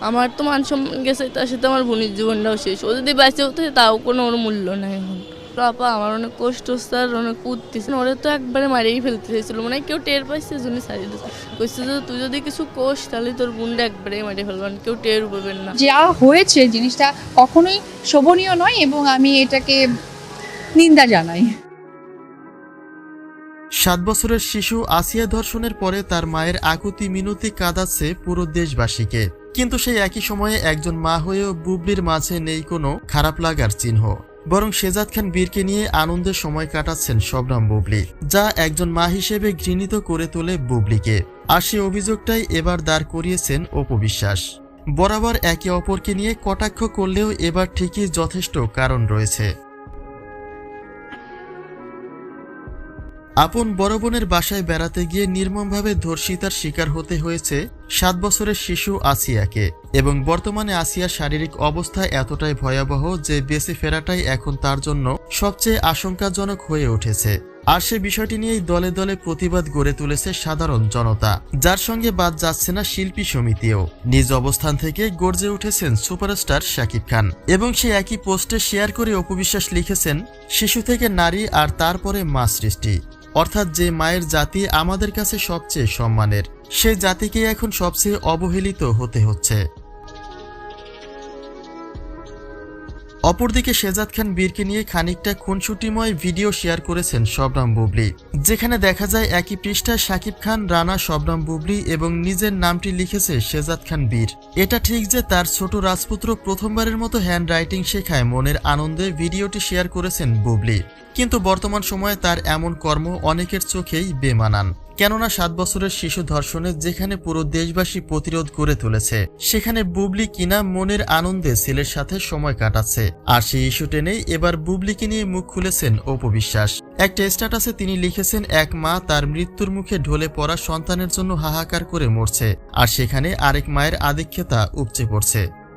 আমার তো মান সম্মান গেছে, তার সাথে আমার বোনের জীবনটাও শেষ। ও যদি বেঁচে হতো তাও কোনো ওর মূল্য নাই এখন। আপা আমার অনেক কষ্ট হচ্ছে আর অনেক উঠতেছে। ওরা তো একবারে মারিয়েই ফেলতে চাইছিল, মানে কেউ টের পাইছে জন্য ছাড়িয়ে দিচ্ছে। কইছে যে তুই যদি কিছু কোষ তাহলে তোর বোনটা একবারে মারিয়ে ফেলবেন, কেউ টের পাবেন না। যা হয়েছে জিনিসটা কখনোই শোভনীয় নয় এবং আমি এটাকে নিন্দা জানাই। 7 বছরের শিশু আসিয়া ধর্ষণের পরে তার মায়ের আকুতি মিনতি কাঁদাচ্ছে পুরো দেশবাসীকে, কিন্তু সেই একই সময়ে একজন মা হয়েও বুবলির মাঝে নেই কোনো খারাপ লাগার চিহ্ন, বরং শেজাদ খান বীরকে নিয়ে আনন্দের সময় কাটাচ্ছেন শবনম বুবলি, যা একজন মা হিসেবে ঘৃণিত করে তোলে বুবলিকে। আর সে অভিযোগটাই এবার দাঁড় করিয়েছেন অপু বিশ্বাস। বরাবর একে অপরকে নিয়ে কটাক্ষ করলেও এবার ঠিকই যথেষ্ট কারণ রয়েছে। আপন বড় বোনের বাসায় বেড়াতে গিয়ে নির্মমভাবে ধর্ষিতার শিকার হতে হয়েছে 7 বছরের শিশু আসিয়াকে, এবং বর্তমানে আসিয়ার শারীরিক অবস্থা এতটাই ভয়াবহ যে বেঁচে ফেরাটাই এখন তার জন্য সবচেয়ে আশঙ্কাজনক হয়ে উঠেছে। আর সে বিষয়টি নিয়েই দলে দলে প্রতিবাদ গড়ে তুলেছে সাধারণ জনতা, যার সঙ্গে বাদ যাচ্ছে না শিল্পী সমিতিও। নিজ অবস্থান থেকে গর্জে উঠেছেন সুপারস্টার শাকিব খান, এবং সে একই পোস্টে শেয়ার করে অপু বিশ্বাস লিখেছেন, শিশু থেকে নারী আর তারপরে মা সৃষ্টি, অর্থাৎ যে মায়ের জাতি আমাদের কাছে সবচেয়ে সম্মানের, সে জাতিকে এখন সবচেয়ে অবহেলিত হতে হচ্ছে। অপরদিকে শেজাদ খান বীরকে নিয়ে খানিকটা খুনসুটিময় ভিডিও শেয়ার করেছেন শবনম বুবলি, যেখানে দেখা যায় একই পৃষ্ঠায় শাকিব খান, রানা, শবনম বুবলি এবং নিজের নামটি লিখেছে শেজাদ খান বীর। এটা ঠিক যে তার ছোট রাজপুত্র প্রথমবারের মতো হ্যান্ড রাইটিং শেখায় মনের আনন্দে ভিডিওটি শেয়ার করেছেন বুবলি, কিন্তু বর্তমান সময়ে তার এমন কর্ম অনেকের চোখেই বেমানান। কেননা 7 বছরের শিশু ধর্ষণে যেখানে পুরো দেশবাসী প্রতিরোধ করে তুলেছে, সেখানে বুবলি কিনা মনের আনন্দে ছেলের সাথে সময় কাটাচ্ছে। আর সেই ইস্যু টেনেই এবার বুবলিকে নিয়ে মুখ খুলেছেন অপু বিশ্বাস। একটা স্ট্যাটাসে তিনি লিখেছেন, এক মা তার মৃত্যুর মুখে ঢলে পড়া সন্তানের জন্য হাহাকার করে মরছে, আর সেখানে আরেক মায়ের আধিক্যতা উপচে পড়ছে।